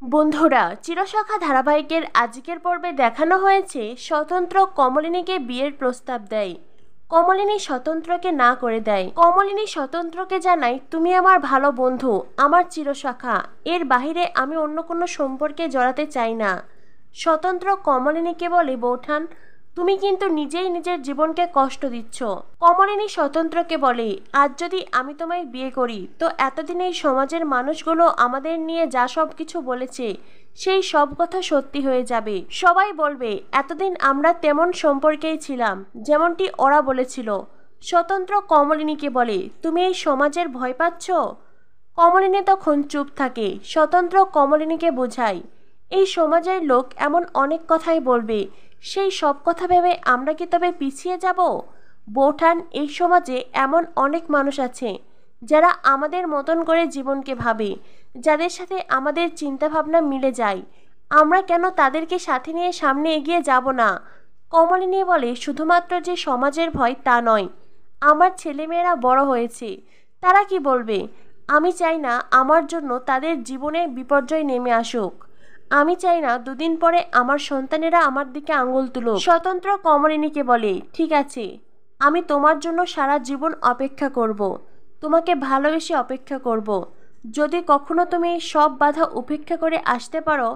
বন্ধুরা, চিরসখা ধারাবাহিকের আজকের পর্বে দেখানো হয়েছে স্বতন্ত্র কমলিনীকে বিয়ের প্রস্তাব দেয়। কমলিনী স্বতন্ত্রকে না করে দেয়। কমলিনী স্বতন্ত্রকে জানায়, তুমি আমার ভালো বন্ধু, আমার চিরসখা, এর বাহিরে আমি অন্য কোনো সম্পর্কে জড়াতে চাই না। স্বতন্ত্র কমলিনীকে বলে, বৌঠান, তুমি কিন্তু নিজেই নিজের জীবনকে কষ্ট দিচ্ছ। কমলিনী স্বতন্ত্রকে বলে, আজ যদি আমি তোমায় বিয়ে করি তো এতদিন এই সমাজের মানুষগুলো আমাদের নিয়ে যা সব কিছু বলেছে সেই সব কথা সত্যি হয়ে যাবে। সবাই বলবে এতদিন আমরা তেমন সম্পর্কেই ছিলাম যেমনটি ওরা বলেছিল। স্বতন্ত্র কমলিনীকে বলে, তুমি এই সমাজের ভয় পাচ্ছ? কমলিনী তখন চুপ থাকে। স্বতন্ত্র কমলিনীকে বোঝায়, এই সমাজের লোক এমন অনেক কথাই বলবে, সেই সব কথা ভেবে আমরা কি তবে পিছিয়ে যাব? বৌঠান, এই সমাজে এমন অনেক মানুষ আছে যারা আমাদের মতন করে জীবনকে ভাবে, যাদের সাথে আমাদের চিন্তাভাবনা মিলে যায়। আমরা কেন তাদেরকে সাথে নিয়ে সামনে এগিয়ে যাব না? কমলিনী বলে, শুধুমাত্র যে সমাজের ভয় তা নয়, আমার ছেলেমেয়েরা বড় হয়েছে, তারা কি বলবে? আমি চাই না আমার জন্য তাদের জীবনে বিপর্যয় নেমে আসুক। আমি চাই না দুদিন পরে আমার সন্তানেরা আমার দিকে আঙুল তুলুক। স্বতন্ত্র কমলিনীকে বলে, ঠিক আছে, আমি তোমার জন্য সারা জীবন অপেক্ষা করব, তোমাকে ভালোবেসে অপেক্ষা করব। যদি কখনো তুমি সব বাধা উপেক্ষা করে আসতে পারো,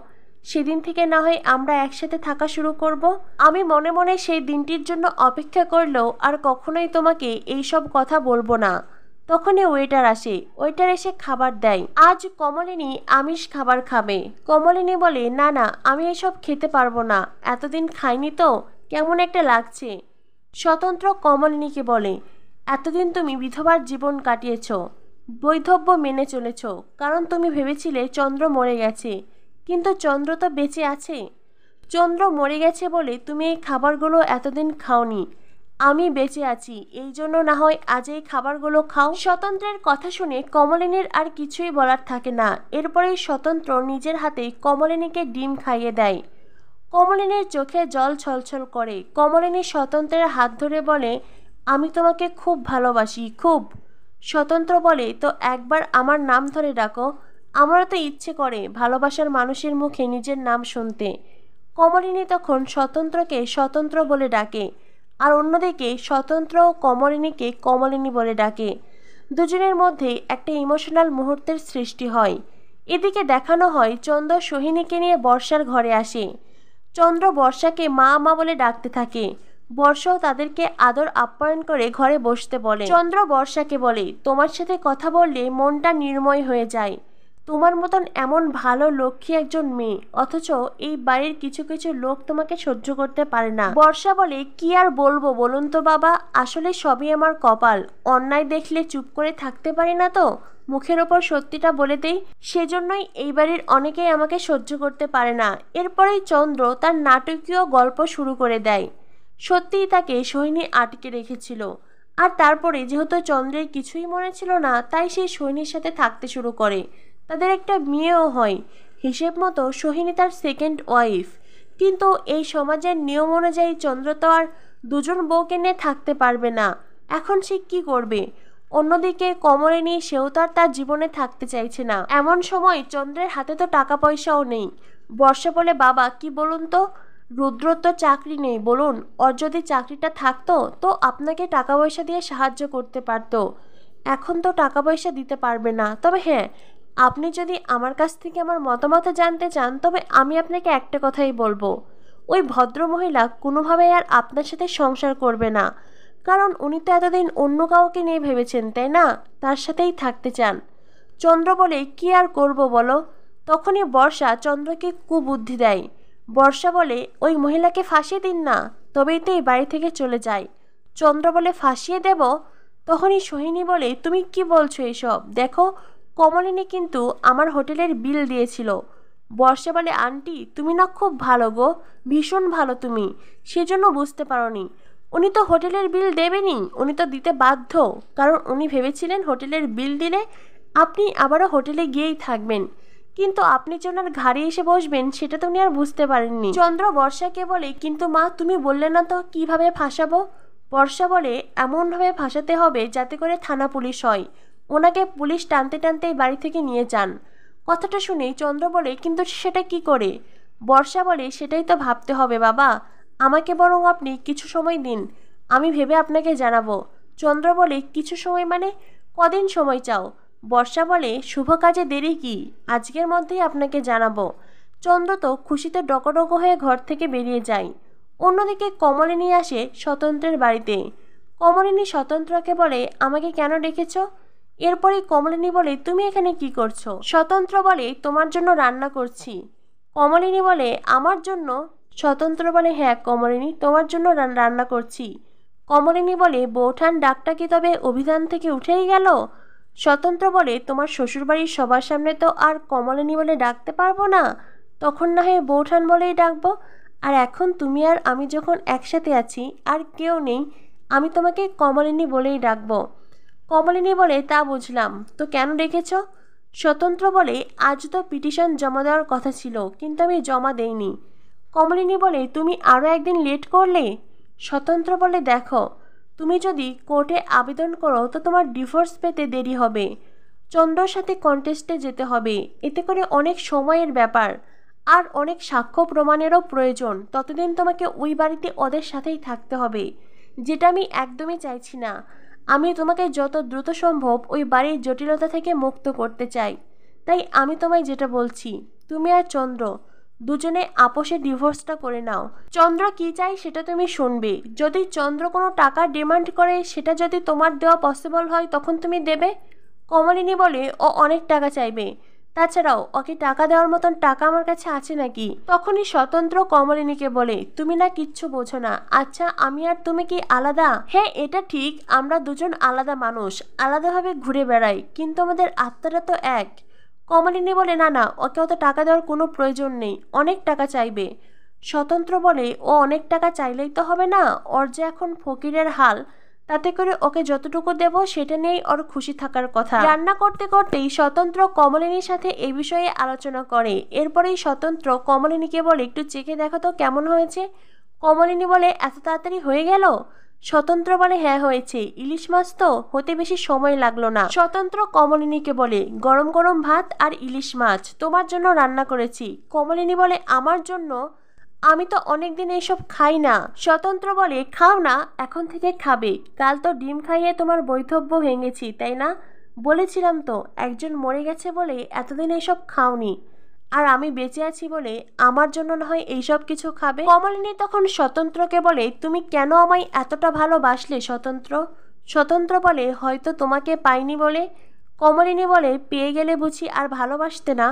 সেদিন থেকে না হয় আমরা একসাথে থাকা শুরু করব। আমি মনে মনে সেই দিনটির জন্য অপেক্ষা করলেও আর কখনোই তোমাকে এই সব কথা বলবো না। তখনই ওয়েটার আসে। ওয়েটার এসে খাবার দেয়। আজ কমলিনী আমিষ খাবার খাবে। কমলিনী বলে, না না, আমি এসব খেতে পারবো না, এতদিন খাইনি তো, কেমন একটা লাগছে। স্বতন্ত্র কমলিনীকে বলে, এতদিন তুমি বিধবার জীবন কাটিয়েছ, বৈধব্য মেনে চলেছ, কারণ তুমি ভেবেছিলে চন্দ্র মরে গেছে, কিন্তু চন্দ্র তো বেঁচে আছে। চন্দ্র মরে গেছে বলে তুমি এই খাবারগুলো এতদিন খাওনি, আমি বেঁচে আছি এই জন্য না হয় আজ এই খাবারগুলো খাও। স্বতন্ত্রের কথা শুনে কমলিনীর আর কিছুই বলার থাকে না। এরপরেই স্বতন্ত্র নিজের হাতেই কমলিনীকে ডিম খাইয়ে দেয়। কমলিনীর চোখে জল ছলছল করে। কমলিনী স্বতন্ত্রের হাত ধরে বলে, আমি তোমাকে খুব ভালোবাসি, খুব। স্বতন্ত্র বলে, তো একবার আমার নাম ধরে ডাকো, আমারও তো ইচ্ছে করে ভালোবাসার মানুষের মুখে নিজের নাম শুনতে। কমলিনী তখন স্বতন্ত্রকে স্বতন্ত্র বলে ডাকে, আর অন্যদিকে স্বতন্ত্র ও কমলিনীকে কমলিনী বলে ডাকে। দুজনের মধ্যে একটা ইমোশনাল মুহূর্তের সৃষ্টি হয়। এদিকে দেখানো হয় চন্দ্র সোহিনীকে নিয়ে বর্ষার ঘরে আসে। চন্দ্র বর্ষাকে মা মা বলে ডাকতে থাকে। বর্ষাও তাদেরকে আদর আপ্যায়ন করে ঘরে বসতে বলে। চন্দ্র বর্ষাকে বলে, তোমার সাথে কথা বললে মনটা নির্ময় হয়ে যায়, তোমার মতন এমন ভালো লক্ষ্মী একজন মেয়ে, অথচ এই বাড়ির কিছু কিছু লোক তোমাকে সহ্য করতে পারে না। বর্ষা বলে, কি আর বলবো বলুন তো বাবা, আসলে সবই আমার কপাল, অন্যায় দেখলে চুপ করে থাকতে পারি না তো মুখের ওপর সত্যিটা বলে দেই, সেজন্যই এই বাড়ির অনেকেই আমাকে সহ্য করতে পারে না। এরপরেই চন্দ্র তার নাটকীয় গল্প শুরু করে দেয়। সত্যিই তাকে সোহিনী আটকে রেখেছিল, আর তারপরে যেহেতু চন্দ্রের কিছুই মনে ছিল না, তাই সে সোহিনীর সাথে থাকতে শুরু করে। তাদের একটা মেয়েও হয়। হিসেব মতো সোহিনী তার সেকেন্ড ওয়াইফ। কিন্তু এই সমাজের নিয়ম অনুযায়ী চন্দ্র তো আর দুজন বউকে নিয়ে থাকতে পারবে না। এখন সে কি করবে? অন্যদিকে কমলিনী, সেও তো আর তার জীবনে থাকতে চাইছে না। এমন সময় চন্দ্রের হাতে তো টাকা পয়সাও নেই। বর্ষা বলে, বাবা কি বলুন তো, রুদ্রর তো চাকরি নেই, বলুন, ওর যদি চাকরিটা থাকতো তো আপনাকে টাকা পয়সা দিয়ে সাহায্য করতে পারতো। এখন তো টাকা পয়সা দিতে পারবে না, তবে হ্যাঁ, আপনি যদি আমার কাছ থেকে আমার মতামত জানতে চান তবে আমি আপনাকে একটা কথাই বলবো, ওই ভদ্রমহিলা কোনোভাবেই আর আপনার সাথে সংসার করবে না, কারণ উনি তো এতদিন অন্য কাউকে নিয়ে ভেবেছেন, তাই না? তার সাথেই থাকতে চান। চন্দ্র বলে, কি আর করব বলো? তখনই বর্ষা চন্দ্রকে কুবুদ্ধি দেয়। বর্ষা বলে, ওই মহিলাকে ফাঁসিয়ে দিন না, তবেই তো এই বাড়ি থেকে চলে যায়। চন্দ্র বলে, ফাঁসিয়ে দেব? তখনই সোহিনী বলে, তুমি কি বলছো এসব? দেখো, কমলিনী কিন্তু আমার হোটেলের বিল দিয়েছিল। বর্ষা বলে, আন্টি তুমি না খুব ভালো গো, ভীষণ ভালো তুমি, সেজন্য বুঝতে পারোনি। উনি তো হোটেলের বিল দেবেনই, উনি তো দিতে বাধ্য, কারণ উনি ভেবেছিলেন হোটেলের বিল দিলে আপনি আবারও হোটেলে গিয়েই থাকবেন, কিন্তু আপনি যে ওনার ঘাড়ে এসে বসবেন সেটা তো উনি আর বুঝতে পারেননি। চন্দ্র বর্ষাকে বলে, কিন্তু মা তুমি বললে না তো কিভাবে ফাঁসাবো? বর্ষা বলে, এমনভাবে ফাঁসাতে হবে যাতে করে থানা পুলিশ হয়, ওনাকে পুলিশ টানতে টানতেই বাড়ি থেকে নিয়ে যান। কথাটা শুনে চন্দ্র বলে, কিন্তু সেটা কি করে? বর্ষা বলে, সেটাই তো ভাবতে হবে বাবা, আমাকে বরং আপনি কিছু সময় দিন, আমি ভেবে আপনাকে জানাবো। চন্দ্র বলে, কিছু সময় মানে কদিন সময় চাও? বর্ষা বলে, শুভ কাজে দেরি কি, আজকের মধ্যেই আপনাকে জানাবো। চন্দ্র তো খুশিতে ডকডক হয়ে ঘর থেকে বেরিয়ে যায়। অন্যদিকে কমলিনী আসে স্বতন্ত্রের বাড়িতে। কমলিনী স্বতন্ত্রকে বলে, আমাকে কেন ডেকেছ? এরপরে কমলিনী বলে, তুমি এখানে কি করছো? স্বতন্ত্র বলে, তোমার জন্য রান্না করছি। কমলিনী বলে, আমার জন্য? স্বতন্ত্র বলে, হ্যাঁ কমলিনী, তোমার জন্য রান্না করছি। কমলিনী বলে, বৌঠান ডাকটা কি তবে অভিধান থেকে উঠেই গেল? স্বতন্ত্র বলে, তোমার শ্বশুরবাড়ির সবার সামনে তো আর কমলিনী বলে ডাকতে পারবো না, তখন না হয় বৌঠান বলেই ডাকবো। আর এখন তুমি আর আমি যখন একসাথে আছি আর কেউ নেই, আমি তোমাকে কমলিনী বলেই ডাকবো। কমলিনী বলে, তা বুঝলাম, তো কেন ডেকেছ? স্বতন্ত্র বলে, আজ তো পিটিশন জমা দেওয়ার কথা ছিল, কিন্তু আমি জমা দেইনি। কমলিনী বলে, তুমি আরও একদিন লেট করলে। স্বতন্ত্র বলে, দেখো, তুমি যদি কোর্টে আবেদন করো তো তোমার ডিভোর্স পেতে দেরি হবে, চন্দ্রর সাথে কন্টেস্টে যেতে হবে, এতে করে অনেক সময়ের ব্যাপার, আর অনেক সাক্ষ্য প্রমাণেরও প্রয়োজন, ততদিন তোমাকে ওই বাড়িতে ওদের সাথেই থাকতে হবে, যেটা আমি একদমই চাইছি না। আমি তোমাকে যত দ্রুত সম্ভব ওই বাড়ির জটিলতা থেকে মুক্ত করতে চাই। তাই আমি তোমায় যেটা বলছি, তুমি আর চন্দ্র দুজনে আপোষে ডিভোর্সটা করে নাও। চন্দ্র কি চাই সেটা তুমি শুনবে, যদি চন্দ্র কোনো টাকার ডিমান্ড করে, সেটা যদি তোমার দেওয়া পসিবল হয় তখন তুমি দেবে। কমলিনী বলে, ও অনেক টাকা চাইবে, তাছাড়াও ওকে টাকা দেওয়ার মতন টাকা আমার কাছে আছে নাকি? তখনই স্বতন্ত্র কমলিনীকে বলে, তুমি না কিচ্ছু বোঝো না। আচ্ছা, আমি আর তুমি কি আলাদা? হ্যাঁ, এটা ঠিক, আমরা দুজন আলাদা মানুষ, আলাদাভাবে ঘুরে বেড়াই, কিন্তু আমাদের আত্মাটা তো এক। কমলিনী বলে, না না, ওকে অত টাকা দেওয়ার কোনো প্রয়োজন নেই, অনেক টাকা চাইবে। স্বতন্ত্র বলে, ও অনেক টাকা চাইলেই তো হবে না, ওর যে এখন ফকিরের হাল, তাতে করে ওকে যতটুকু দেব সেটা নিয়েই ওর খুশি থাকার কথা। রান্না করতে করতেই স্বতন্ত্র কমলিনীর সাথে এই বিষয়ে আলোচনা করে। এরপরেই স্বতন্ত্র কমলিনীকে বলে, একটু চেখে দেখো তো কেমন হয়েছে। কমলিনী বলে, এত তাড়াতাড়ি হয়ে গেল? স্বতন্ত্র বলে, হ্যাঁ হয়েছে, ইলিশ মাছ তো, হতে বেশি সময় লাগলো না। স্বতন্ত্র কমলিনীকে বলে, গরম গরম ভাত আর ইলিশ মাছ তোমার জন্য রান্না করেছি। কমলিনী বলে, আমার জন্য? আমি তো অনেকদিন এইসব খাই না। স্বতন্ত্র বলে, খাও না, এখন থেকে খাবে, কাল তো ডিম খাইয়ে তোমার বৈধব্য ভেঙেছি, তাই না? বলেছিলাম তো, একজন মরে গেছে বলে এতদিন এইসব খাওনি, আর আমি বেঁচে আছি বলে আমার জন্য না হয় এইসব কিছু খাবে। কমলিনী তখন স্বতন্ত্রকে বলে, তুমি কেন আমায় এতটা ভালোবাসলে স্বতন্ত্র? স্বতন্ত্র বলে, হয়তো তোমাকে পাইনি বলে। কমলিনী বলে, পেয়ে গেলে বুঝি আর ভালোবাসতে না?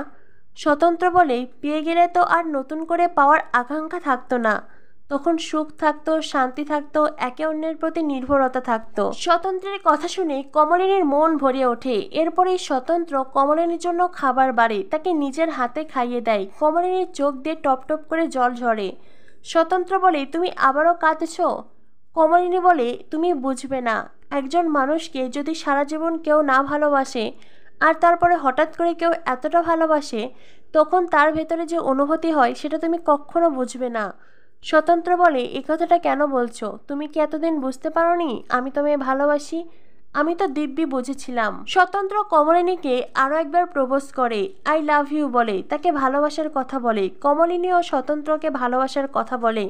স্বতন্ত্র বলে, পেয়ে গেলে তো আর নতুন করে পাওয়ার আকাঙ্ক্ষা থাকতো না, তখন সুখ থাকতো, শান্তি থাকতো, একে অন্যের প্রতি নির্ভরতা থাকতো। স্বতন্ত্রের কথা শুনে কমলিনীর মন ভরে ওঠে। এরপরেই স্বতন্ত্র কমলিনীর জন্য খাবার বাড়ে, তাকে নিজের হাতে খাইয়ে দেয়। কমলিনীর চোখ দিয়ে টপ টপ করে জল ঝরে। স্বতন্ত্র বলে, তুমি আবারও কাঁদছ? কমলিনী বলে, তুমি বুঝবে না, একজন মানুষকে যদি সারা জীবন কেউ না ভালোবাসে, আর তারপরে হঠাৎ করে কেউ এতটা ভালোবাসে, তখন তার ভেতরে যে অনুভূতি হয় সেটা তুমি কখনো বুঝবে না। স্বতন্ত্র বলে, এ কথাটা কেন বলছো? তুমি কি এতদিন বুঝতে পারোনি আমি তোমায় ভালোবাসি? আমি তো দিব্যি বুঝেছিলাম। স্বতন্ত্র কমলিনীকে আরও একবার প্রপোজ করে, আই লাভ ইউ বলে, তাকে ভালোবাসার কথা বলে। কমলিনী ও স্বতন্ত্রকে ভালোবাসার কথা বলে।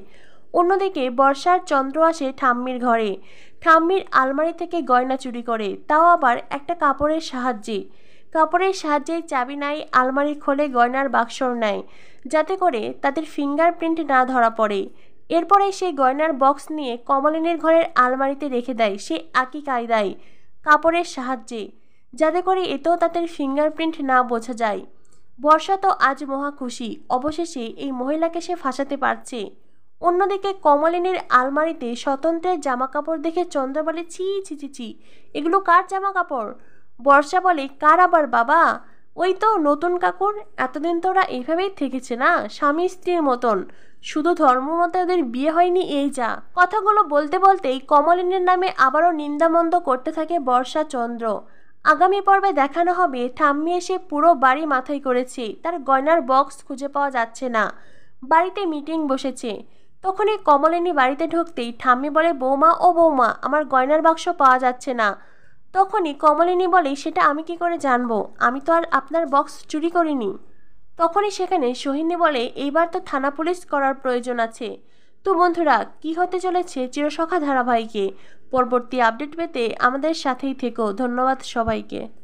অন্যদিকে বর্ষার চন্দ্র আসে ঠাম্মির ঘরে। ঠাম্মির আলমারি থেকে গয়না চুরি করে, তাও আবার একটা কাপড়ের সাহায্যে। কাপড়ের সাহায্যে চাবি নাই, আলমারি খোলে, গয়নার বাক্সর নেয়, যাতে করে তাদের ফিঙ্গারপ্রিন্ট না ধরা পড়ে। এরপরে সেই গয়নার বক্স নিয়ে কমলিনীর ঘরের আলমারিতে রেখে দেয় সে একই কায়দায়, কাপড়ের সাহায্যে, যাতে করে এতেও তাদের ফিঙ্গারপ্রিন্ট না বোঝা যায়। বর্ষা তো আজ মহা খুশি, অবশেষে এই মহিলাকে সে ফাঁসাতে পারছে। অন্যদিকে কমলিনীর আলমারিতে স্বতন্ত্রের জামা কাপড় দেখে চন্দ্র বলে, ছি ছি ছি ছি, এগুলো কার জামা কাপড়? বর্ষা বলে, কার আবার বাবা? ওই তো নতুন কাকুর, এতদিন তো ওরা এইভাবেই থেকেছে না, স্বামী স্ত্রীর মতন, শুধু ধর্ম মতে ওদের বিয়ে হয়নি, এই যা। কথাগুলো বলতে বলতেই কমলিনীর নামে আবারও নিন্দামন্দ করতে থাকে বর্ষা চন্দ্র। আগামী পর্বে দেখানো হবে ঠাম্মি এসে পুরো বাড়ি মাথায় করেছে, তার গয়নার বক্স খুঁজে পাওয়া যাচ্ছে না, বাড়িতে মিটিং বসেছে। তখনই কমলিনী বাড়িতে ঢুকতেই ঠাম্মি বলে, বৌমা ও বৌমা, আমার গয়নার বাক্স পাওয়া যাচ্ছে না। তখনই কমলিনী বলে, সেটা আমি কি করে জানবো, আমি তো আর আপনার বক্স চুরি করিনি। তখনই সেখানে সোহিনী বলে, এইবার তো থানা পুলিশ করার প্রয়োজন আছে। তো বন্ধুরা, কি হতে চলেছে চিরসখা ধারাবাহিকে পরবর্তী আপডেট পেতে আমাদের সাথেই থেকো। ধন্যবাদ সবাইকে।